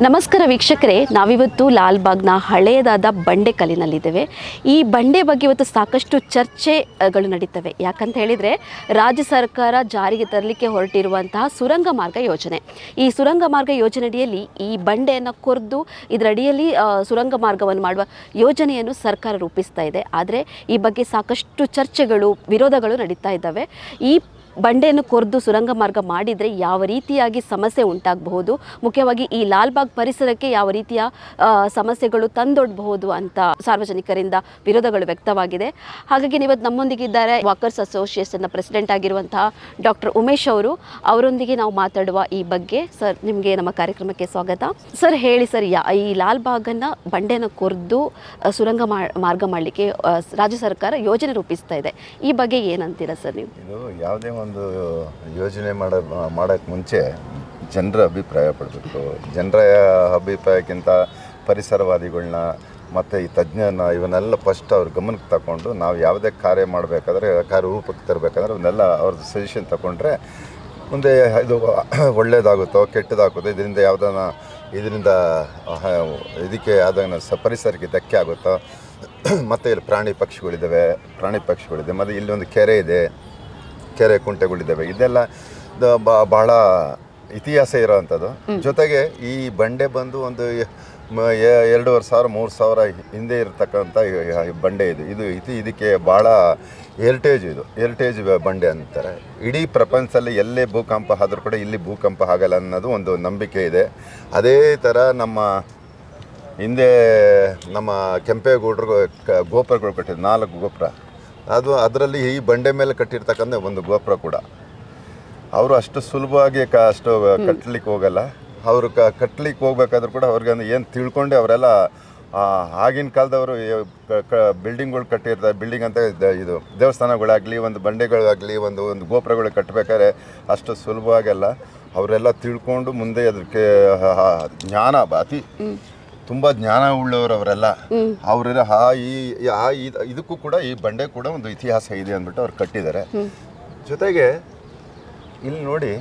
ನಮಸ್ಕಾರ ವೀಕ್ಷಕರೇ, ನಾವಿವತ್ತು ಲಾಲ್ಬಾಗ್ನ ಹಳೆಯದಾದ ಬಂಡೆಕಲ್ಲಿನಲ್ಲಿದ್ದೇವೆ. ಈ ಬಂಡೆ ಬಗ್ಗೆ ಇವತ್ತು ಸಾಕಷ್ಟು ಚರ್ಚೆಗಳು ನಡೀತವೆ. ಯಾಕಂತ ಹೇಳಿದರೆ ರಾಜ್ಯ ಸರ್ಕಾರ ಜಾರಿಗೆ ತರಲಿಕ್ಕೆ ಹೊರಟಿರುವಂತಹ ಸುರಂಗ ಮಾರ್ಗ ಯೋಜನೆ. ಈ ಸುರಂಗ ಮಾರ್ಗ ಯೋಜನೆಯಡಿಯಲ್ಲಿ ಈ ಬಂಡೆಯನ್ನು ಕೊರೆದು ಇದರಡಿಯಲ್ಲಿ ಸುರಂಗ ಮಾರ್ಗವನ್ನು ಮಾಡುವ ಯೋಜನೆಯನ್ನು ಸರ್ಕಾರ ರೂಪಿಸ್ತಾ ಇದೆ. ಆದರೆ ಈ ಬಗ್ಗೆ ಸಾಕಷ್ಟು ಚರ್ಚೆಗಳು, ವಿರೋಧಗಳು ನಡೀತಾ ಇದ್ದಾವೆ. ಈ ಬಂಡೆಯನ್ನು ಕೊರೆದು ಸುರಂಗ ಮಾರ್ಗ ಮಾಡಿದರೆ ಯಾವ ರೀತಿಯಾಗಿ ಸಮಸ್ಯೆ ಉಂಟಾಗಬಹುದು, ಮುಖ್ಯವಾಗಿ ಈ ಲಾಲ್ಬಾಗ್ ಪರಿಸರಕ್ಕೆ ಯಾವ ರೀತಿಯ ಸಮಸ್ಯೆಗಳು ತಂದೊಡ್ಡಬಹುದು ಅಂತ ಸಾರ್ವಜನಿಕರಿಂದ ವಿರೋಧಗಳು ವ್ಯಕ್ತವಾಗಿದೆ. ಹಾಗಾಗಿ ಇವತ್ತು ನಮ್ಮೊಂದಿಗಿದ್ದಾರೆ ವಾಕರ್ಸ್ ಅಸೋಸಿಯೇಷನ್ನ ಪ್ರೆಸಿಡೆಂಟ್ ಆಗಿರುವಂತಹ ಡಾಕ್ಟರ್ ಉಮೇಶ್ ಅವರು. ಅವರೊಂದಿಗೆ ನಾವು ಮಾತಾಡುವ ಈ ಬಗ್ಗೆ. ಸರ್, ನಿಮಗೆ ನಮ್ಮ ಕಾರ್ಯಕ್ರಮಕ್ಕೆ ಸ್ವಾಗತ. ಸರ್, ಹೇಳಿ ಸರ್, ಈ ಲಾಲ್ಬಾಗನ್ನು ಬಂಡೆಯನ್ನು ಕೊರೆದು ಸುರಂಗ ಮಾರ್ಗ ಮಾಡಲಿಕ್ಕೆ ರಾಜ್ಯ ಸರ್ಕಾರ ಯೋಜನೆ ರೂಪಿಸ್ತಾ ಇದೆ. ಈ ಬಗ್ಗೆ ಏನಂತೀರಾ ಸರ್ ನೀವು? ಇದು ಯಾವುದೇ ಒಂದು ಯೋಜನೆ ಮಾಡೋಕ್ಕೆ ಮುಂಚೆ ಜನರ ಅಭಿಪ್ರಾಯ ಪಡಬೇಕು. ಜನರ ಅಭಿಪ್ರಾಯಕ್ಕಿಂತ ಪರಿಸರವಾದಿಗಳನ್ನ ಮತ್ತು ಈ ತಜ್ಞನ ಇವನ್ನೆಲ್ಲ ಫಸ್ಟ್ ಅವ್ರ ಗಮನಕ್ಕೆ ತಗೊಂಡು ನಾವು ಯಾವುದೇ ಕಾರ್ಯ ಮಾಡಬೇಕಾದ್ರೆ, ರೂಪಕ್ಕೆ ತರಬೇಕಾದ್ರೆ ಅವನ್ನೆಲ್ಲ ಅವ್ರದ್ದು ಸಜೆಷನ್ ತಗೊಂಡ್ರೆ ಮುಂದೆ ಇದು ಒಳ್ಳೆಯದಾಗುತ್ತೋ ಕೆಟ್ಟದಾಗುತ್ತೋ, ಇದರಿಂದ ಇದಕ್ಕೆ ಯಾವುದಾನ ಪರಿಸರಕ್ಕೆ ಧಕ್ಕೆ ಆಗುತ್ತೋ, ಮತ್ತು ಇಲ್ಲಿ ಪ್ರಾಣಿ ಪಕ್ಷಿಗಳಿದೆ, ಮತ್ತು ಇಲ್ಲಿ ಒಂದು ಕೆರೆ ಇದೆ, ಕೆರೆ ಕುಂಟೆಗಳಿದ್ದಾವೆ. ಇದೆಲ್ಲ ಭಾಳ ಇತಿಹಾಸ ಇರೋವಂಥದ್ದು. ಜೊತೆಗೆ ಈ ಬಂಡೆ ಬಂದು ಒಂದು 2,500-3,000 ಹಿಂದೆ ಇರತಕ್ಕಂಥ ಬಂಡೆ ಇದಕ್ಕೆ ಭಾಳ ಹೆರಿಟೇಜ್ ಬಂಡೆ ಅಂತಾರೆ. ಇಡೀ ಪ್ರಪಂಚದಲ್ಲಿ ಎಲ್ಲೇ ಭೂಕಂಪ ಆದರೂ ಕೂಡ ಇಲ್ಲಿ ಭೂಕಂಪ ಆಗಲ್ಲ ಅನ್ನೋದು ಒಂದು ನಂಬಿಕೆ ಇದೆ. ಅದೇ ಥರ ಹಿಂದೆ ನಮ್ಮ ಕೆಂಪೇಗೌಡರು ಗೋಪುರಗಳು ಕಟ್ಟಿದ್ರು, 4 ಗೋಪುರ. ಅದರಲ್ಲಿ ಈ ಬಂಡೆ ಮೇಲೆ ಕಟ್ಟಿರ್ತಕ್ಕಂಥ ಒಂದು ಗೋಪುರ ಕೂಡ ಅವರು ಅಷ್ಟು ಸುಲಭವಾಗಿ ಅಷ್ಟು ಕಟ್ಟಲಿಕ್ಕೆ ಹೋಗಲ್ಲ. ಅವರು ಕಟ್ಟಲಿಕ್ಕೆ ಹೋಗ್ಬೇಕಾದ್ರೂ ಕೂಡ ಅವ್ರಿಗೆ ಏನು ತಿಳ್ಕೊಂಡೆ ಅವರೆಲ್ಲ ಆಗಿನ ಕಾಲದವರು ಬಿಲ್ಡಿಂಗ್ಗಳು ಕಟ್ಟಿರ್ತಾರೆ. ಬಿಲ್ಡಿಂಗ್ ಅಂತ ಇದು ದೇವಸ್ಥಾನಗಳಾಗಲಿ, ಒಂದು ಬಂಡೆಗಳಾಗಲಿ, ಒಂದು ಗೋಪುರಗಳು ಕಟ್ಟಬೇಕಾದ್ರೆ ಅಷ್ಟು ಸುಲಭವಾಗೆಲ್ಲ ಅವರೆಲ್ಲ ತಿಳ್ಕೊಂಡು ಮುಂದೆ ಅದಕ್ಕೆ ಜ್ಞಾನ ತುಂಬ ಜ್ಞಾನ ಉಳ್ಳವರು ಅವರೆಲ್ಲ. ಇದಕ್ಕೂ ಕೂಡ ಈ ಬಂಡೆ ಕೂಡ ಒಂದು ಇತಿಹಾಸ ಇದೆ ಅಂದ್ಬಿಟ್ಟು ಅವ್ರು ಕಟ್ಟಿದ್ದಾರೆ. ಜೊತೆಗೆ ಇಲ್ಲಿ ನೋಡಿ,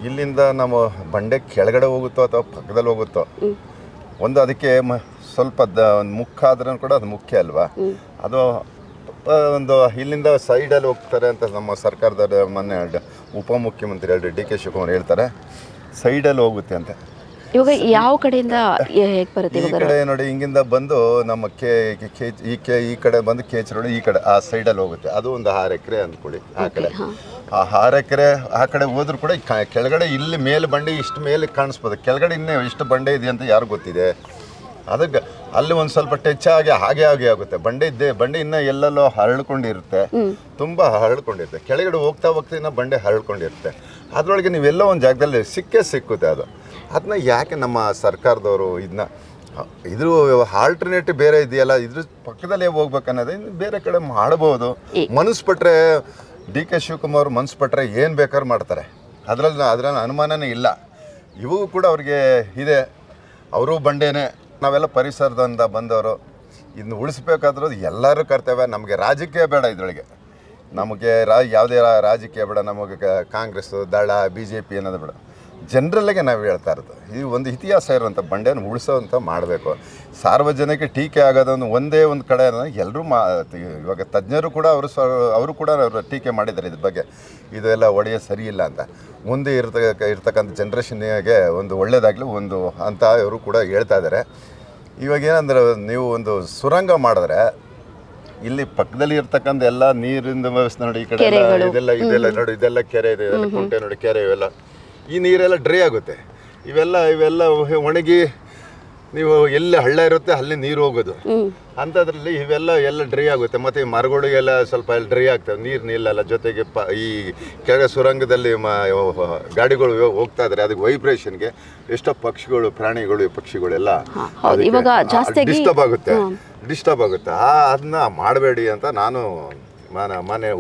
ಇಲ್ಲಿಂದ ನಮ್ಮ ಬಂಡೆ ಕೆಳಗಡೆ ಹೋಗುತ್ತೋ ಅಥವಾ ಪಕ್ಕದಲ್ಲಿ ಹೋಗುತ್ತೋ, ಅದಕ್ಕೆ ಸ್ವಲ್ಪ ಒಂದು ಮುಖ ಆದ್ರೂ ಕೂಡ ಅದು ಮುಖ್ಯ ಅಲ್ವಾ. ಅದು ಇಲ್ಲಿಂದ ಸೈಡಲ್ಲಿ ಹೋಗ್ತಾರೆ ಅಂತ ನಮ್ಮ ಸರ್ಕಾರದ ಮೊನ್ನೆ ಉಪಮುಖ್ಯಮಂತ್ರಿ ಡಿ ಕೆ ಶಿವಕುಮಾರ್ ಹೇಳ್ತಾರೆ, ಸೈಡಲ್ಲಿ ಹೋಗುತ್ತೆ ಅಂತ. ಇವಾಗ ಯಾವ ಕಡೆಯಿಂದ ಹೇಗೆ ಬರುತ್ತೆ? ಈ ಕಡೆ ನೋಡಿ, ಹಿಂಗಿಂದ ಬಂದು ನಮ್ಮ ಈ ಕಡೆ ಬಂದು ಕೇಚ್ ರೋಡ್ ಈ ಕಡೆ ಆ ಸೈಡಲ್ಲಿ ಹೋಗುತ್ತೆ. ಅದು ಒಂದು 6 ಎಕರೆ ಅಂದ್ಕೊಳ್ಳಿ. ಆ ಕಡೆ 6 ಎಕರೆ ಆ ಕಡೆ ಹೋದ್ರೂ ಕೂಡ ಕೆಳಗಡೆ ಇಲ್ಲಿ ಮೇಲೆ ಬಂಡೆ ಇಷ್ಟು ಮೇಲೆ ಕಾಣಿಸ್ಬೋದು. ಕೆಳಗಡೆ ಇನ್ನೇ ಇಷ್ಟು ಬಂಡೆ ಇದೆ ಅಂತ ಯಾರು ಗೊತ್ತಿದೆ? ಅದಕ್ಕೆ ಅಲ್ಲಿ ಒಂದು ಸ್ವಲ್ಪ ಟಚ್ ಹಾಗೆ ಆಗುತ್ತೆ. ಬಂಡೆ ಇನ್ನೂ ಎಲ್ಲೆಲ್ಲೋ ಹರಳ್ಕೊಂಡಿರುತ್ತೆ, ತುಂಬ ಹರಳ್ಕೊಂಡಿರುತ್ತೆ. ಕೆಳಗಡೆ ಹೋಗ್ತಾ ಇನ್ನೂ ಬಂಡೆ ಹರಳ್ಕೊಂಡಿರುತ್ತೆ. ಅದರೊಳಗೆ ನೀವೆಲ್ಲೋ ಒಂದು ಜಾಗದಲ್ಲಿ ಸಿಕ್ಕುತ್ತೆ. ಅದನ್ನ ಯಾಕೆ ನಮ್ಮ ಸರ್ಕಾರದವರು ಇದ್ರ ಆಲ್ಟರ್ನೇಟಿವ್ ಬೇರೆ ಇದೆಯಲ್ಲ, ಇದ್ರ ಪಕ್ಕದಲ್ಲೇ ಹೋಗ್ಬೇಕನ್ನೋದು. ಬೇರೆ ಕಡೆ ಮಾಡ್ಬೋದು. ಮನಸ್ಸು ಪಟ್ಟರೆ ಡಿ ಕೆ ಶಿವಕುಮಾರ್ ಮನಸ್ಸು ಪಟ್ಟರೆ ಏನು ಬೇಕಾದ್ರೂ ಮಾಡ್ತಾರೆ. ಅದರಲ್ಲಿ ಅನುಮಾನನೇ ಇಲ್ಲ. ಇವು ಕೂಡ ಅವ್ರಿಗೆ ಇದೆ, ಅವರು ಬಂಡೇನೆ. ನಾವೆಲ್ಲ ಪರಿಸರದಿಂದ ಬಂದವರು. ಇದನ್ನ ಉಳಿಸ್ಬೇಕಾದ್ರೂ ಎಲ್ಲರೂ ಕರ್ತವ್ಯ. ನಮಗೆ ರಾಜಕೀಯ ಬೇಡ, ಇದರೊಳಗೆ ನಮಗೆ ಯಾವುದೇ ರಾಜಕೀಯ ಬೇಡ. ನಮಗೆ ಕಾಂಗ್ರೆಸ್ಸು, ದಳ, BJP ಅನ್ನೋದು ಬೇಡ. ಜನರಲ್ಲಿಗೆ ನಾವು ಹೇಳ್ತಾ ಇರೋದು, ಈ ಒಂದು ಇತಿಹಾಸ ಇರುವಂಥ ಬಂಡೆಯನ್ನು ಉಳಿಸೋವಂಥ ಮಾಡಬೇಕು. ಸಾರ್ವಜನಿಕ ಟೀಕೆ ಆಗೋದೊಂದು ಒಂದೇ ಒಂದು ಕಡೆ ಎಲ್ಲರೂ ಇವಾಗ ತಜ್ಞರು ಕೂಡ ಅವರು ಕೂಡ ಟೀಕೆ ಮಾಡಿದ್ದಾರೆ ಇದ್ರ ಬಗ್ಗೆ. ಇದೆಲ್ಲ ಒಡೆಯ ಸರಿ ಇಲ್ಲ ಅಂತ. ಮುಂದೆ ಇರ್ತಕ್ಕಂಥ ಜನ್ರೇಷನ್ಗೆ ಒಂದು ಒಳ್ಳೆಯದಾಗಲಿ ಅಂತ ಅವರು ಕೂಡ ಹೇಳ್ತಾ ಇದ್ದಾರೆ. ಇವಾಗ ಏನಂದ್ರೆ, ನೀವು ಒಂದು ಸುರಂಗ ಮಾಡಿದ್ರೆ ಇಲ್ಲಿ ಪಕ್ಕದಲ್ಲಿ ಇರ್ತಕ್ಕಂಥ ಎಲ್ಲ ನೀರಿನ ವ್ಯವಸ್ಥೆ ನೋಡಿ, ಈ ಕಡೆ ಇದೆಲ್ಲ ನೋಡಿ, ಇದೆಲ್ಲ ಕೆರೆ ಇದೆ, ಕುಂಟೆ ನೋಡಿ, ಕೆರೆ ಇವೆಲ್ಲ ಈ ನೀರೆಲ್ಲ ಡ್ರೈ ಆಗುತ್ತೆ. ಇವೆಲ್ಲ ಒಣಗಿ ನೀವು ಎಲ್ಲಿ ಹಳ್ಳ ಇರುತ್ತೆ ಅಲ್ಲಿ ನೀರು ಹೋಗೋದು. ಅಂಥದ್ರಲ್ಲಿ ಎಲ್ಲ ಡ್ರೈ ಆಗುತ್ತೆ. ಮತ್ತು ಮರಗಳಿಗೆಲ್ಲ ಸ್ವಲ್ಪ ಡ್ರೈ ಆಗ್ತವೆ, ನೀರು ನಿಲ್ಲಲ್ಲ. ಜೊತೆಗೆ ಈ ಕೆಳಗೆ ಸುರಂಗದಲ್ಲಿ ಗಾಡಿಗಳು ಹೋಗ್ತಾ ಇದ್ದಾರೆ, ಅದಕ್ಕೆ ವೈಬ್ರೇಷನ್ಗೆ ಎಷ್ಟೋ ಪಕ್ಷಿಗಳೆಲ್ಲ ಡಿಸ್ಟರ್ಬ್ ಆಗುತ್ತೆ. ಅದನ್ನ ಮಾಡಬೇಡಿ ಅಂತ ನಾನು ಮನೆ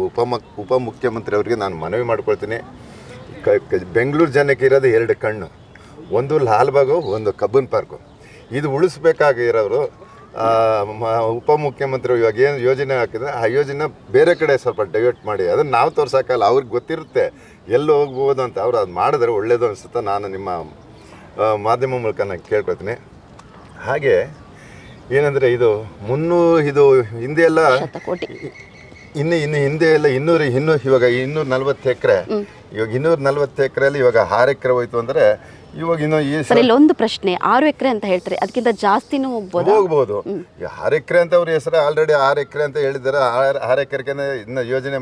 ಉಪಮುಖ್ಯಮಂತ್ರಿ ಅವರಿಗೆ ನಾನು ಮನವಿ ಮಾಡ್ಕೊಳ್ತೀನಿ. ಬೆಂಗಳೂರು ಜನಕ್ಕೆ ಇರೋದು 2 ಕಣ್ಣು, ಒಂದು ಲಾಲ್ಬಾಗು, ಒಂದು ಕಬ್ಬನ್ ಪಾರ್ಕು. ಇದು ಉಳಿಸ್ಬೇಕಾಗಿರೋರು ಉಪಮುಖ್ಯಮಂತ್ರಿ ಇವಾಗ ಏನು ಯೋಜನೆ ಹಾಕಿದ್ರೆ ಆ ಯೋಜನೆ ಬೇರೆ ಕಡೆ ಸ್ವಲ್ಪ ಡೈವರ್ಟ್ ಮಾಡಿ, ಅದನ್ನು ನಾವು ತೋರ್ಸೋಕ್ಕಲ್ಲ. ಅವ್ರಿಗೆ ಗೊತ್ತಿರುತ್ತೆ ಎಲ್ಲಿ ಹೋಗ್ಬೋದು ಅಂತ. ಅವ್ರು ಅದು ಮಾಡಿದ್ರೆ ಒಳ್ಳೇದು ಅನಿಸುತ್ತೆ. ನಾನು ನಿಮ್ಮ ಮಾಧ್ಯಮ ಮೂಲಕ ನಾನು ಕೇಳ್ಕೊತೀನಿ. ಹಾಗೆ ಏನಂದರೆ ಇದು ಇದು ಹಿಂದೆ ಎಲ್ಲ ಇನ್ನು ಹಿಂದೆ ಎಲ್ಲ ಇವಾಗ 240 ಎಕರೆ, ಇವಾಗ 240 ಎಕರೆಯಲ್ಲಿ ಇವಾಗ 6 ಎಕರೆ ಹೋಯ್ತು ಅಂದರೆ ಇವಾಗ ಇನ್ನೂ ಒಂದು ಪ್ರಶ್ನೆ, 6 ಎಕರೆ ಅಂತ ಹೇಳ್ತಾರೆ, ಅದಕ್ಕಿಂತ ಜಾಸ್ತಿನೂ ಹೋಗ್ಬೋದು. 6 ಎಕರೆ ಅಂತ ಅವ್ರ ಹೆಸರು ಆಲ್ರೆಡಿ 6 ಎಕರೆ ಅಂತ ಹೇಳಿದ್ದಾರೆ. 6 ಎಕರೆಗೆ ಇನ್ನು ಯೋಜನೆ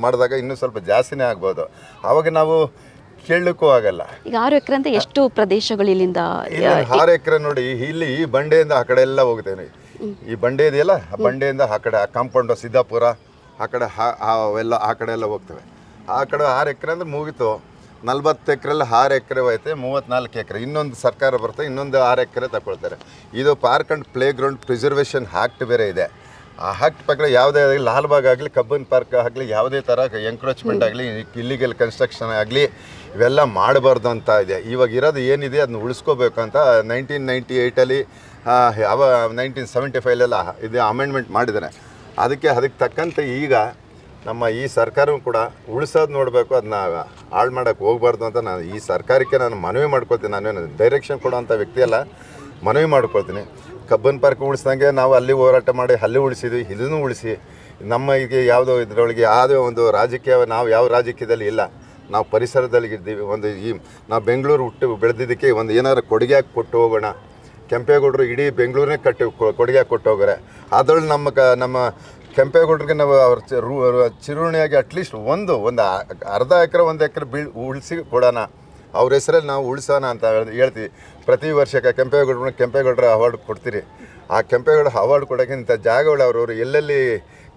ಮಾಡಿದಾಗ ಇನ್ನೂ ಸ್ವಲ್ಪ ಜಾಸ್ತಿನೇ ಆಗ್ಬೋದು. ಆವಾಗ ನಾವು ಕೇಳಲಿಕ್ಕೂ ಆಗಲ್ಲ. ಈಗ 6 ಎಕರೆ ಅಂತ ಎಷ್ಟು ಪ್ರದೇಶಗಳು ಇಲ್ಲಿಂದ? 6 ಎಕರೆ ನೋಡಿ, ಇಲ್ಲಿ ಈ ಬಂಡೆಯಿಂದ ಆ ಕಡೆ ಎಲ್ಲ ಹೋಗ್ತೇನೆ. ಈ ಬಂಡೆ ಇದೆಯಲ್ಲ, ಆ ಬಂಡೆಯಿಂದ ಆ ಕಡೆ ಕಾಂಪೌಂಡು ಸಿದ್ದಾಪುರ ಆ ಕಡೆ ಅವೆಲ್ಲ ಆ ಕಡೆ ಎಲ್ಲ ಹೋಗ್ತವೆ. ಆ ಕಡೆ 6 ಎಕರೆ ಅಂದರೆ ಮುಗೀತು. 40 ಎಕರೆಲ್ಲಿ 6 ಎಕರೆ ಹೋಯ್ತೆ, 34 ಎಕರೆ ಇನ್ನೊಂದು ಸರ್ಕಾರ ಬರುತ್ತೆ, ಇನ್ನೊಂದು 6 ಎಕರೆ ತಗೊಳ್ತಾರೆ. ಇದು park and play ground preservation act ಬೇರೆ ಇದೆ. ಆ ಆ್ಯಕ್ಟ್ ಪ್ರಕಾರ ಯಾವುದೇ ಆಗಲಿ, ಲಾಲ್ಬಾಗ್ ಆಗಲಿ, ಕಬ್ಬನ್ ಪಾರ್ಕ್ ಆಗಲಿ, ಯಾವುದೇ ಥರ ಎಂಕ್ರೋಚ್ಮೆಂಟ್ ಆಗಲಿ, ಇಲ್ಲಿಗಲ್ ಕನ್ಸ್ಟ್ರಕ್ಷನ್ ಆಗಲಿ, ಇವೆಲ್ಲ ಮಾಡಬಾರ್ದು ಅಂತ ಇದೆ. ಇವಾಗ ಇರೋದು ಏನಿದೆ ಅದನ್ನ ಉಳಿಸ್ಕೋಬೇಕು ಅಂತ 1998ಅಲ್ಲಿ 1975ಲೆಲ್ಲ ಇದು ಅಮೆಂಡ್ಮೆಂಟ್ ಮಾಡಿದ್ದಾರೆ. ಅದಕ್ಕೆ ತಕ್ಕಂತೆ ಈಗ ನಮ್ಮ ಈ ಸರ್ಕಾರವೂ ಕೂಡ ಉಳಿಸೋದು ನೋಡಬೇಕು, ಅದನ್ನ ಹಾಳು ಮಾಡೋಕ್ಕೆ ಹೋಗ್ಬಾರ್ದು ಅಂತ ನಾನು ಈ ಸರ್ಕಾರಕ್ಕೆ ನಾನು ಮನವಿ ಮಾಡ್ಕೊಳ್ತೀನಿ. ನಾನೇನು ಡೈರೆಕ್ಷನ್ ಕೊಡೋವಂಥ ವ್ಯಕ್ತಿ ಅಲ್ಲ, ಮನವಿ ಮಾಡ್ಕೊಳ್ತೀನಿ. ಕಬ್ಬನ್ ಪಾರ್ಕ್ ಉಳಿಸ್ದಂಗೆ ನಾವು ಅಲ್ಲಿ ಹೋರಾಟ ಮಾಡಿ ಅಲ್ಲಿ ಉಳಿಸಿದ್ವಿ, ಇದನ್ನು ಉಳಿಸಿ. ನಮ್ಮ ಈಗ ಯಾವುದೋ ಇದರೊಳಗೆ ಯಾವುದೇ ಒಂದು ರಾಜಕೀಯ, ನಾವು ಯಾವ ರಾಜಕೀಯದಲ್ಲಿ ಇಲ್ಲ, ನಾವು ಪರಿಸರದಲ್ಲಿ ಇದ್ದೀವಿ. ನಾವು ಬೆಂಗಳೂರು ಹುಟ್ಟು ಬೆಳೆದಿದ್ದಕ್ಕೆ ಒಂದು ಏನಾದ್ರು ಕೊಡುಗೆ ಕೊಟ್ಟು ಹೋಗೋಣ. ಕೆಂಪೇಗೌಡರು ಇಡೀ ಬೆಂಗಳೂರನ್ನೇ ಕೊಡುಗೆ ಕೊಟ್ಟು ಹೋಗೋರೆ. ಅದರೊಳಗೆ ನಮ್ಮ ಕೆಂಪೇಗೌಡರಿಗೆ ನಾವು ಅವ್ರ ಚಿರುಣಿಯಾಗಿ ಅಟ್ಲೀಸ್ಟ್ ಒಂದು ಅರ್ಧ ಎಕರೆ 1 ಎಕರೆ ಉಳಿಸಿ ಕೊಡೋಣ, ಅವ್ರ ಹೆಸರಲ್ಲಿ ನಾವು ಉಳಿಸೋಣ ಅಂತ ಹೇಳ್ತೀವಿ. ಪ್ರತಿ ವರ್ಷಕ್ಕೆ ಕೆಂಪೇಗೌಡರ ಅವಾರ್ಡ್ ಕೊಡ್ತೀರಿ. ಆ ಕೆಂಪೇಗೌಡ ಅವಾರ್ಡ್ ಕೊಡೋಕ್ಕೆ ಇಂಥ ಜಾಗಗಳು ಅವರು ಎಲ್ಲೆಲ್ಲಿ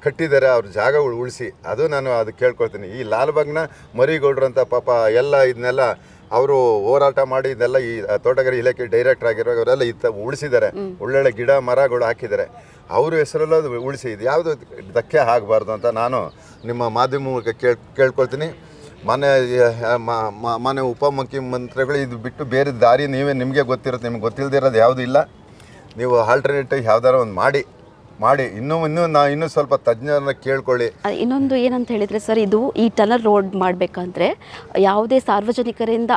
ಕಟ್ಟಿದ್ದಾರೆ ಅವ್ರ ಜಾಗಗಳು ಉಳಿಸಿ, ನಾನು ಅದು ಕೇಳ್ಕೊಳ್ತೀನಿ. ಈ ಲಾಲ್ಬಾಗ್ನ ಮರಿಗೌಡರು ಅಂತ ಪಾಪ ಎಲ್ಲ ಇದನ್ನೆಲ್ಲ ಅವರು ಹೋರಾಟ ಮಾಡಿ ಇದೆಲ್ಲ ಈ ತೋಟಗಾರಿಕೆ ಇಲಾಖೆ ಡೈರೆಕ್ಟರ್ ಆಗಿರುವಾಗ ಅವರೆಲ್ಲ ಉಳಿಸಿದ್ದಾರೆ. ಒಳ್ಳೊಳ್ಳೆ ಗಿಡ ಮರಗಳು ಹಾಕಿದ್ದಾರೆ. ಅವ್ರ ಹೆಸರಲ್ಲೂ ಅದು ಉಳಿಸಿ, ಇದು ಯಾವುದು ಧಕ್ಕೆ ಆಗಬಾರ್ದು ಅಂತ ನಾನು ನಿಮ್ಮ ಮಾಧ್ಯಮ ಮೂಲಕ ಕೇಳ್ಕೊಳ್ತೀನಿ. ಮಾನ್ಯ ಉಪಮುಖ್ಯಮಂತ್ರಿಗಳು ಇದು ಬಿಟ್ಟು ಬೇರೆ ದಾರಿ ನಿಮಗೆ ಗೊತ್ತಿರುತ್ತೆ. ನಿಮ್ಗೆ ಗೊತ್ತಿಲ್ಲದಿರೋದು ಯಾವುದೂ ಇಲ್ಲ. ನೀವು ಆಲ್ಟರ್ನೇಟಿವ್ ಯಾವ್ದಾರು ಒಂದು ಮಾಡಿ ಇನ್ನೂ ಸ್ವಲ್ಪ ತಜ್ಞರನ್ನ ಕೇಳ್ಕೊಳ್ಳಿ. ಇನ್ನೊಂದು ಏನಂತ ಹೇಳಿದರೆ ಸರ್, ಇದು ಈ ಟನಲ್ ರೋಡ್ ಮಾಡಬೇಕಂದ್ರೆ ಯಾವುದೇ ಸಾರ್ವಜನಿಕರಿಂದ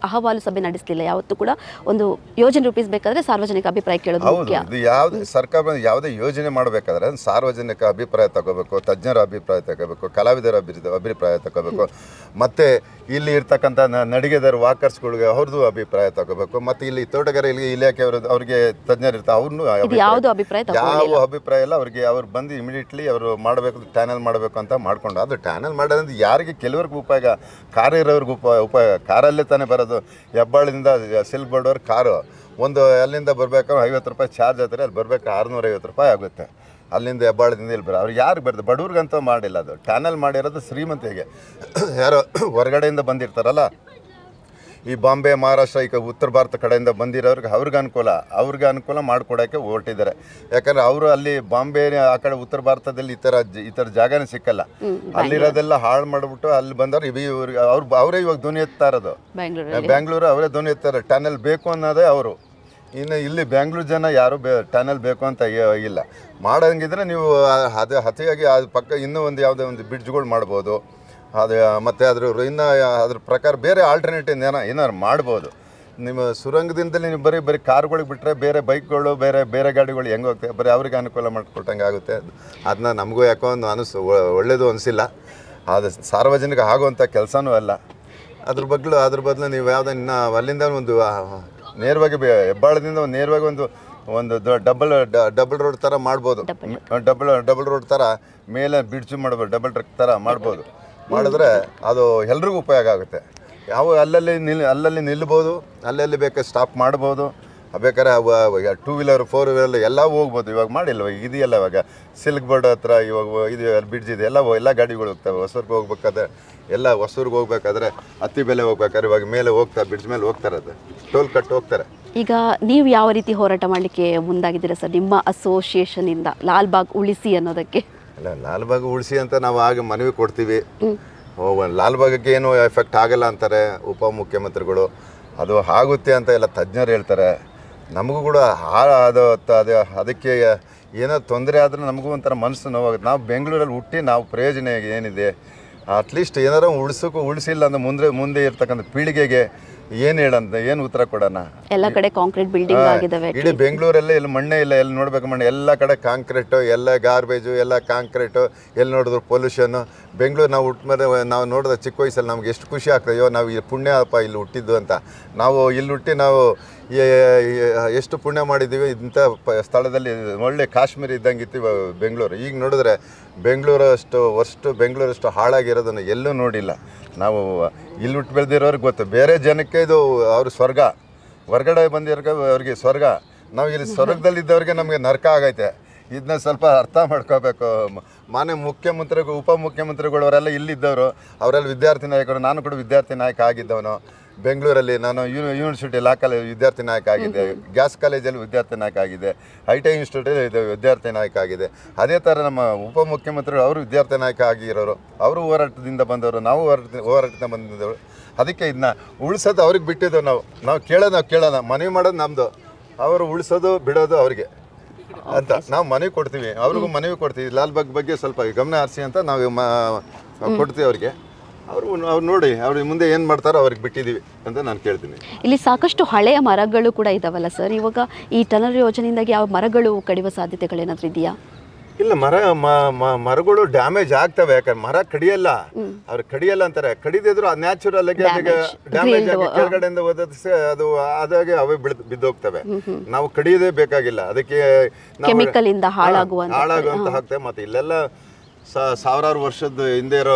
ಅಹವಾಲು ಸಭೆ ನಡೆಸಲಿಲ್ಲ. ಯಾವತ್ತೂ ಕೂಡ ಒಂದು ಯೋಜನೆ ರೂಪಿಸಬೇಕಾದ್ರೆ ಸಾರ್ವಜನಿಕ ಅಭಿಪ್ರಾಯ ಕೇಳೋದು ಮುಖ್ಯ. ಇದು ಯಾವುದೇ ಸರ್ಕಾರ ಯಾವುದೇ ಯೋಜನೆ ಮಾಡಬೇಕಾದ್ರೆ ಸಾರ್ವಜನಿಕ ಅಭಿಪ್ರಾಯ ತಗೋಬೇಕು, ತಜ್ಞರ ಅಭಿಪ್ರಾಯ ತಗೋಬೇಕು, ಕಲಾವಿದರ ಅಭಿಪ್ರಾಯ ತಗೋಬೇಕು, ಮತ್ತು ಇಲ್ಲಿ ಇರ್ತಕ್ಕಂಥ ನಡಿಗೆದಾರ ವಾಕರ್ಸ್ಗಳಿಗೆ ಅವ್ರದ್ದು ಅಭಿಪ್ರಾಯ ತಗೋಬೇಕು, ಮತ್ತು ಇಲ್ಲಿ ತೋಟಗಾರಿಕೆ ಇಲಾಖೆ ಅವ್ರಿಗೆ ತಜ್ಞರು ಇರ್ತಾರೆ, ಅವ್ರನ್ನೂ ಯಾವ ಅಭಿಪ್ರಾಯ ಇಲ್ಲ ಅವ್ರಿಗೆ. ಅವ್ರು ಬಂದು ಇಮಿಡಿಯೇಟ್ಲಿ ಅವರು ಮಾಡಬೇಕು, ಟ್ಯಾನಲ್ ಮಾಡಬೇಕು ಅಂತ ಮಾಡ್ಕೊಂಡು. ಅದು ಟ್ಯಾನಲ್ ಮಾಡೋದ್ರಿಂದ ಯಾರಿಗೆ ಕೆಲವ್ರಿಗೆ ಉಪಯೋಗ, ಕಾರ್ ಇರೋರ್ಗೆ ಉಪಯೋಗ. ಕಾರಲ್ಲಿ ತಾನೇ ಬರೋದು. ಹೆಬ್ಬಾಳದಿಂದ ಸಿಲ್ಕ್ ಬೋರ್ಡವ್ರ ಕಾರು ಅಲ್ಲಿಂದ ಬರಬೇಕಾದ್ರೆ 50 ರೂಪಾಯಿ ಚಾರ್ಜ್ ಆಗ್ತಾರೆ, ಅಲ್ಲಿ ಬರಬೇಕು 650 ರೂಪಾಯಿ ಆಗುತ್ತೆ. ಅಲ್ಲಿಂದ ಹೆಬ್ಬಾಳದಿಂದ ಇಲ್ಲಿ ಅವ್ರು ಯಾರಿಗೆ ಬರ್ತದೆ? ಬಡವ್ರಿಗಂತೂ ಮಾಡಿಲ್ಲ. ಅದು ಟ್ಯಾನಲ್ ಮಾಡಿರೋದು ಶ್ರೀಮಂತಿಗೆ. ಯಾರೋ ಹೊರಗಡೆಯಿಂದ ಬಂದಿರ್ತಾರಲ್ಲ, ಈ ಬಾಂಬೆ, ಮಹಾರಾಷ್ಟ್ರ, ಈಗ ಉತ್ತರ ಭಾರತ ಕಡೆಯಿಂದ ಬಂದಿರೋರಿಗೆ ಅವ್ರಿಗೆ ಅನುಕೂಲ ಮಾಡಿಕೊಡೋಕ್ಕೆ ಹೊರಟಿದ್ದಾರೆ. ಯಾಕಂದರೆ ಅವರು ಅಲ್ಲಿ ಬಾಂಬೆ ಆ ಕಡೆ ಉತ್ತರ ಭಾರತದಲ್ಲಿ ಈ ಥರ ಜಾಗನೇ ಸಿಕ್ಕಲ್ಲ. ಅಲ್ಲಿರೋದೆಲ್ಲ ಹಾಳು ಮಾಡಿಬಿಟ್ಟು ಅಲ್ಲಿ ಬಂದವ್ರು ಅವರೇ ಇವಾಗ ಧ್ವನಿ ಎತ್ತಾ ಇರೋದು. ಬ್ಯಾಂಗ್ಳೂರು ಅವರೇ ಧ್ವನಿ ಎತ್ತಾರೆ, ಟನಲ್ ಬೇಕು ಅನ್ನೋದೇ ಅವರು. ಇನ್ನು ಇಲ್ಲಿ ಬ್ಯಾಂಗ್ಳೂರು ಜನ ಯಾರು ಟನಲ್ ಬೇಕು ಅಂತ ಇಲ್ಲ. ಮಾಡೋಂಗಿದ್ರೆ ನೀವು ಅತಿಯಾಗಿ ಅದು ಪಕ್ಕ ಇನ್ನೂ ಯಾವುದೇ ಒಂದು ಬ್ರಿಡ್ಜ್ಗಳು ಮಾಡ್ಬೋದು. ಅದು ಮತ್ತು ಅದ್ರ ಪ್ರಕಾರ ಬೇರೆ ಆಲ್ಟರ್ನೇಟಿವ್ ಏನಾರು ಮಾಡ್ಬೋದು. ನಿಮ್ಮ ಸುರಂಗದಿಂದಲೇ ನೀವು ಬರೀ ಕಾರ್ಗಳಿಗೆ ಬಿಟ್ಟರೆ ಬೇರೆ ಬೈಕ್ಗಳು, ಬೇರೆ ಗಾಡಿಗಳು ಹೆಂಗೆ ಹೋಗ್ತವೆ, ಬರೀ ಅವ್ರಿಗೆ ಅನುಕೂಲ ಮಾಡಿಕೊಟ್ಟಂಗೆ ಆಗುತ್ತೆ. ಅದನ್ನ ನಮಗೂ ಯಾಕೋ ಒಂದು ಒಳ್ಳೆಯದು ಅನಿಸಿಲ್ಲ. ಅದು ಸಾರ್ವಜನಿಕ ಆಗುವಂಥ ಕೆಲಸನೂ ಅಲ್ಲ. ಅದ್ರ ಬದಲು ನೀವು ಯಾವುದೋ ಇನ್ನು ಅಲ್ಲಿಂದ ಒಂದು ನೇರವಾಗಿ ಹೆಬ್ಬಾಳದಿಂದ ನೇರವಾಗಿ ಒಂದು ಡಬಲ್ ರೋಡ್ ಥರ ಮಾಡ್ಬೋದು. ಡಬಲ್ ರೋಡ್ ಥರ ಮೇಲೆ ಬ್ರಿಡ್ಜ್ ಮಾಡ್ಬೋದು, ಡಬಲ್ ಟ್ರಕ್ ಥರ ಮಾಡ್ಬೋದು. ಮಾಡಿದ್ರೆ ಅದು ಎಲ್ರಿಗೂ ಉಪಯೋಗ ಆಗುತ್ತೆ. ಅಲ್ಲಲ್ಲಿ ನಿಲ್ಬೋದು, ಅಲ್ಲಲ್ಲಿ ಬೇಕಾದ್ರೆ ಸ್ಟಾಪ್ ಮಾಡ್ಬೋದು. ಬೇಕಾದ್ರೆ 2 ವೀಲರ್ 4 ವೀಲರ್ ಎಲ್ಲ ಹೋಗ್ಬೋದು. ಇವಾಗ ಮಾಡಿಲ್ವ ಇದೆಯಲ್ಲ, ಇವಾಗ ಸಿಲ್ಕ್ ಬೋರ್ಡ್ ಹತ್ರ ಇವಾಗ ಇದು ಬ್ರಿಡ್ಜ್ ಇದೆ, ಎಲ್ಲ ಗಾಡಿಗಳು ಹೋಗ್ತವೆ. ಹೊಸೂರಿಗೆ ಹೋಗ್ಬೇಕಾದ್ರೆ ಹತ್ತಿ ಬೆಲೆ ಹೋಗ್ಬೇಕಾದ್ರೆ ಇವಾಗ ಮೇಲೆ ಬ್ರಿಡ್ಜ್ ಮೇಲೆ ಹೋಗ್ತಾರೆ, ಟೋಲ್ ಕಟ್ ಹೋಗ್ತಾರೆ. ಈಗ ನೀವು ಯಾವ ರೀತಿ ಹೋರಾಟ ಮಾಡಲಿಕ್ಕೆ ಮುಂದಾಗಿದ್ದೀರಾ ಸರ್ ನಿಮ್ಮ ಅಸೋಸಿಯೇಷನಿಂದ ಲಾಲ್ಬಾಗ್ ಉಳಿಸಿ ಅನ್ನೋದಕ್ಕೆ? ಅಲ್ಲ, ಲಾಲ್ಬಾಗ್ ಉಳಿಸಿ ಅಂತ ನಾವು ಆಗ ಮನವಿ ಕೊಡ್ತೀವಿ. ಲಾಲ್ಬಾಗಕ್ಕೆ ಏನು ಎಫೆಕ್ಟ್ ಆಗಲ್ಲ ಅಂತಾರೆ ಉಪಮುಖ್ಯಮಂತ್ರಿಗಳು. ಅದು ಆಗುತ್ತೆ ಅಂತ ಎಲ್ಲ ತಜ್ಞರು ಹೇಳ್ತಾರೆ. ನಮಗೂ ಕೂಡ ಅದಕ್ಕೆ ಏನೋ ತೊಂದರೆ ಆದರೆ ನಮಗೂ ಒಂಥರ ಮನಸ್ಸು ನೋವಾಗುತ್ತೆ. ನಾವು ಬೆಂಗಳೂರಲ್ಲಿ ಹುಟ್ಟಿ ನಾವು ಪ್ರಯೋಜನ ಏನಿದೆ? ಅಟ್ಲೀಸ್ಟ್ ಏನಾರು ಉಳಿಸಿಲ್ಲ ಅಂದರೆ ಮುಂದೆ ಇರ್ತಕ್ಕಂಥ ಪೀಳಿಗೆಗೆ ಏನು ಹೇಳಂತ ಏನು ಉತ್ತರ ಕೊಡೋಣ? ಎಲ್ಲ ಕಡೆ ಕಾಂಕ್ರೀಟ್ ಬಿಲ್ಡಿಂಗ್ ಆಗಿದಾವೆ. ಇಡೀ ಬೆಂಗಳೂರಲ್ಲೇ ಇಲ್ಲಿ ಮಣ್ಣೇ ಇಲ್ಲ, ಎಲ್ಲಿ ನೋಡ್ಬೇಕು ಮಣ್ಣು, ಎಲ್ಲ ಕಡೆ ಕಾಂಕ್ರೀಟು, ಎಲ್ಲ ಗಾರ್ಬೇಜು, ಎಲ್ಲ ಕಾಂಕ್ರೀಟು, ಎಲ್ಲಿ ನೋಡಿದ್ರು ಪೊಲ್ಯೂಷನ್ನು. ಬೆಂಗಳೂರು ನಾವು ಹುಟ್ಟ ಮೇಲೆ ನಾವು ನೋಡಿದ ಚಿಕ್ಕ ವಯಸ್ಸಲ್ಲಿ ನಮ್ಗೆ ಎಷ್ಟು ಖುಷಿ ಆಗ್ತದೆ, ಅಯ್ಯೋ ನಾವು ಈ ಪುಣ್ಯ ಅಪ್ಪ ಇಲ್ಲಿ ಹುಟ್ಟಿದ್ದು ಅಂತ. ನಾವು ಇಲ್ಲಿ ಹುಟ್ಟಿ ನಾವು ಎಷ್ಟು ಪುಣ್ಯ ಮಾಡಿದ್ದೀವಿ, ಇಂಥ ಸ್ಥಳದಲ್ಲಿ ಒಳ್ಳೆ ಕಾಶ್ಮೀರ ಇದ್ದಂಗೆ ಇತ್ತು ಬೆಂಗಳೂರು. ಈಗ ನೋಡಿದ್ರೆ ಬೆಂಗಳೂರಷ್ಟು ಹಾಳಾಗಿರೋದನ್ನು ಎಲ್ಲೂ ನೋಡಿಲ್ಲ ನಾವು. ಇಲ್ಲಿ ಹುಟ್ಟು ಬೆಳೆದಿರೋರಿಗೆ ಗೊತ್ತು, ಬೇರೆ ಜನಕ್ಕೆ ಇದು ಅವ್ರ ಸ್ವರ್ಗ, ಹೊರಗಡೆ ಬಂದಿರೋ ಅವ್ರಿಗೆ ಸ್ವರ್ಗ. ನಾವು ಇಲ್ಲಿ ಸ್ವರ್ಗದಲ್ಲಿದ್ದವ್ರಿಗೆ ನಮಗೆ ನರಕ ಆಗೈತೆ. ಇದನ್ನ ಸ್ವಲ್ಪ ಅರ್ಥ ಮಾಡ್ಕೋಬೇಕು. ಮಾನ್ಯ ಮುಖ್ಯಮಂತ್ರಿಗಳು, ಉಪಮುಖ್ಯಮಂತ್ರಿಗಳು ಅವರೆಲ್ಲ ಇಲ್ಲಿದ್ದವರು, ಅವರೆಲ್ಲ ವಿದ್ಯಾರ್ಥಿ ನಾಯಕರು. ನಾನು ಕೂಡ ವಿದ್ಯಾರ್ಥಿ ನಾಯಕ ಆಗಿದ್ದವನು ಬೆಂಗಳೂರಲ್ಲಿ. ನಾನು ಯೂನಿವರ್ಸಿಟಿ ಲಾ ಕಾಲೇಜ್ ವಿದ್ಯಾರ್ಥಿ ನಾಯಕ ಆಗಿದ್ದೆ, ಗ್ಯಾಸ್ ಕಾಲೇಜಲ್ಲಿ ವಿದ್ಯಾರ್ಥಿ ನಾಯಕ ಆಗಿದೆ, ITI ಇನ್ಸ್ಟಿಟ್ಯೂಟಲ್ಲಿ ವಿದ್ಯಾರ್ಥಿ ನಾಯಕ ಆಗಿದೆ. ಅದೇ ಥರ ನಮ್ಮ ಉಪಮುಖ್ಯಮಂತ್ರಿಗಳು ಅವರು ವಿದ್ಯಾರ್ಥಿ ನಾಯಕ ಆಗಿರೋರು, ಅವರು ಹೋರಾಟದಿಂದ ಬಂದವರು, ನಾವು ಹೋರಾಟದಿಂದ ಬಂದಿದ್ದವರು. ಅದಕ್ಕೆ ಇದನ್ನ ಉಳಿಸೋದು ಅವ್ರಿಗೆ ಬಿಟ್ಟಿದ್ದೆವು. ನಾವು ಕೇಳೋಣ, ಮನವಿ ಮಾಡೋದು ನಮ್ಮದು, ಅವರು ಉಳಿಸೋದು ಬಿಡೋದು ಅವ್ರಿಗೆ ಅಂತ. ನಾವು ಮನವಿ ಕೊಡ್ತೀವಿ, ಅವ್ರಿಗೂ ಮನವಿ ಕೊಡ್ತೀವಿ, ಲಾಲ್ಬಾಗ್ ಬಗ್ಗೆ ಸ್ವಲ್ಪ ಗಮನ ಹರಿಸಿ ಅಂತ ನಾವು ಕೊಡ್ತೀವಿ ಅವ್ರಿಗೆ. ಅವ್ರು ನೋಡಿ ಅವ್ರಿಗೆ ಮುಂದೆ ಏನು ಮಾಡ್ತಾರೋ ಅವ್ರಿಗೆ ಬಿಟ್ಟಿದ್ದೀವಿ ಅಂತ ನಾನು ಕೇಳ್ತೀನಿ. ಇಲ್ಲಿ ಸಾಕಷ್ಟು ಹಳೆಯ ಮರಗಳು ಕೂಡ ಇದಾವಲ್ಲ ಸರ್, ಇವಾಗ ಈ ಟನಲ್ ಯೋಜನೆಯಿಂದಾಗಿ ಯಾವ ಮರಗಳು ಕಡಿಯುವ ಸಾಧ್ಯತೆಗಳೇನಾದರೂ ಇದೆಯಾ? ಇಲ್ಲ, ಮರಗಳು ಡ್ಯಾಮೇಜ್ ಆಗ್ತವೆ. ಯಾಕಂದ್ರೆ ಮರ ಕಡಿಯಲ್ಲ, ಅವ್ರು ಕಡಿಯಲ್ಲ ಅಂತಾರೆ. ಕಡಿದಿದ್ರು ಅದು ನ್ಯಾಚುರಲ್ ಆಗಿ ಅದಕ್ಕೆ ಡ್ಯಾಮೇಜ್ ಆಗಿ ಕೆಳಗಡೆಯಿಂದ ಓದಿಸಿ ಅದು ಅದಾಗೆ ಅವೇ ಬಿದ್ದೋಗ್ತವೆ. ನಾವು ಕಡಿಯೋದೇ ಬೇಕಾಗಿಲ್ಲ, ಅದಕ್ಕೆ ಕೆಮಿಕಲ್ ಇಂದ ಹಾಳಾಗುವಂತ ಹಾಕ್ತೇವೆ. ಮತ್ತೆ ಇಲ್ಲೆಲ್ಲ ಸಾವಿರಾರು ವರ್ಷದ ಹಿಂದೆ ಇರೋ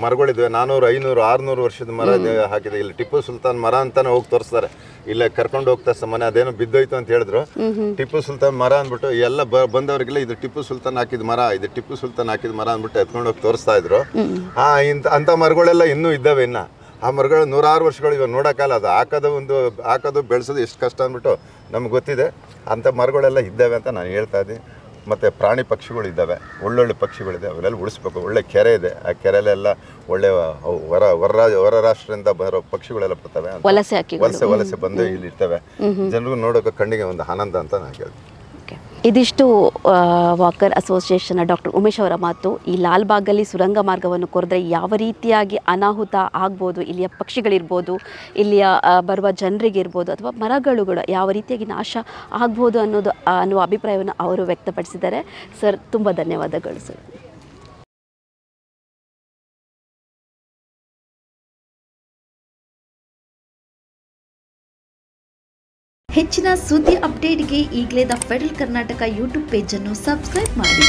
ಮರಗಳಿದ್ವಿ, 400, 500, 600 ವರ್ಷದ ಮರ ಹಾಕಿದೆ. ಇಲ್ಲಿ ಟಿಪ್ಪು ಸುಲ್ತಾನ್ ಮರ ಅಂತಾನೆ ಹೋಗಿ ತೋರಿಸ್ತಾರೆ, ಇಲ್ಲೇ ಕರ್ಕೊಂಡು ಹೋಗ್ತಾ ಮನೆ ಅದೇನೋ ಬಿದ್ದೋಯ್ತು ಅಂತ ಹೇಳಿದ್ರು. ಟಿಪ್ಪು ಸುಲ್ತಾನ್ ಮರ ಅಂದ್ಬಿಟ್ಟು ಎಲ್ಲ ಬಂದವರಿಗೆಲ್ಲ ಇದು ಟಿಪ್ಪು ಸುಲ್ತಾನ್ ಹಾಕಿದ ಮರ, ಇದು ಟಿಪ್ಪು ಸುಲ್ತಾನ್ ಹಾಕಿದ ಮರ ಅಂದ್ಬಿಟ್ಟು ಎತ್ಕೊಂಡು ಹೋಗಿ ತೋರಿಸ್ತಾ ಇದ್ರು. ಅಂಥ ಮರಗಳೆಲ್ಲ ಇನ್ನೂ ಇದ್ದಾವೆ. ಇನ್ನು ಆ ಮರಗಳು 100 ವರ್ಷಗಳು ಇವಾಗ ನೋಡೋಕ್ಕಲ್ಲ. ಅದು ಹಾಕೋದು ಬೆಳೆಸೋದು ಎಷ್ಟು ಕಷ್ಟ ಅಂದ್ಬಿಟ್ಟು ನಮ್ಗೆ ಗೊತ್ತಿದೆ. ಅಂಥ ಮರಗಳೆಲ್ಲ ಇದ್ದಾವೆ ಅಂತ ನಾನು ಹೇಳ್ತಾ ಇದ್ದೀನಿ. ಮತ್ತು ಪ್ರಾಣಿ ಪಕ್ಷಿಗಳಿದ್ದಾವೆ, ಒಳ್ಳೊಳ್ಳೆ ಪಕ್ಷಿಗಳಿದೆ, ಅವೆಲ್ಲ ಉಳಿಸ್ಬೇಕು. ಒಳ್ಳೆ ಕೆರೆ ಇದೆ, ಆ ಕೆರೆಯಲ್ಲೆಲ್ಲ ಒಳ್ಳೆ ಹೊರ ರಾಷ್ಟ್ರದಿಂದ ಬರೋ ಪಕ್ಷಿಗಳೆಲ್ಲ ಬರ್ತವೆ, ವಲಸೆ ಬಂದು ಇಲ್ಲಿ ಇರ್ತವೆ. ಜನರಿಗೂ ನೋಡೋಕೆ ಕಣ್ಣಿಗೆ ಒಂದು ಆನಂದ ಅಂತ ನಾನು ಹೇಳ್ತೀನಿ. ಇದಿಷ್ಟು ವಾಕರ್ ಅಸೋಸಿಯೇಷನ್ ಡಾಕ್ಟರ್ ಉಮೇಶ್ ಅವರ ಮಾತು. ಈ ಲಾಲ್ಬಾಗಲ್ಲಿ ಸುರಂಗ ಮಾರ್ಗವನ್ನು ಕೊರೆದ್ರೆ ಯಾವ ರೀತಿಯಾಗಿ ಅನಾಹುತ ಆಗ್ಬೋದು, ಇಲ್ಲಿಯ ಪಕ್ಷಿಗಳಿರ್ಬೋದು, ಇಲ್ಲಿಯ ಬರುವ ಜನರಿಗಿರ್ಬೋದು, ಅಥವಾ ಮರಗಳು ಕೂಡ ಯಾವ ರೀತಿಯಾಗಿ ನಾಶ ಆಗ್ಬೋದು ಅನ್ನುವ ಅಭಿಪ್ರಾಯವನ್ನು ಅವರು ವ್ಯಕ್ತಪಡಿಸಿದ್ದಾರೆ. ಸರ್, ತುಂಬ ಧನ್ಯವಾದಗಳು ಸರ್. ಹೆಚ್ಚಿನ ಸುದ್ದಿ ಅಪ್ಡೇಟ್ಗೆ ಈಗಲೇ ದ ಫೆಡರಲ್ ಕರ್ನಾಟಕ ಯೂಟ್ಯೂಬ್ ಪೇಜನ್ನು ಸಬ್ಸ್ಕ್ರೈಬ್ ಮಾಡಿ.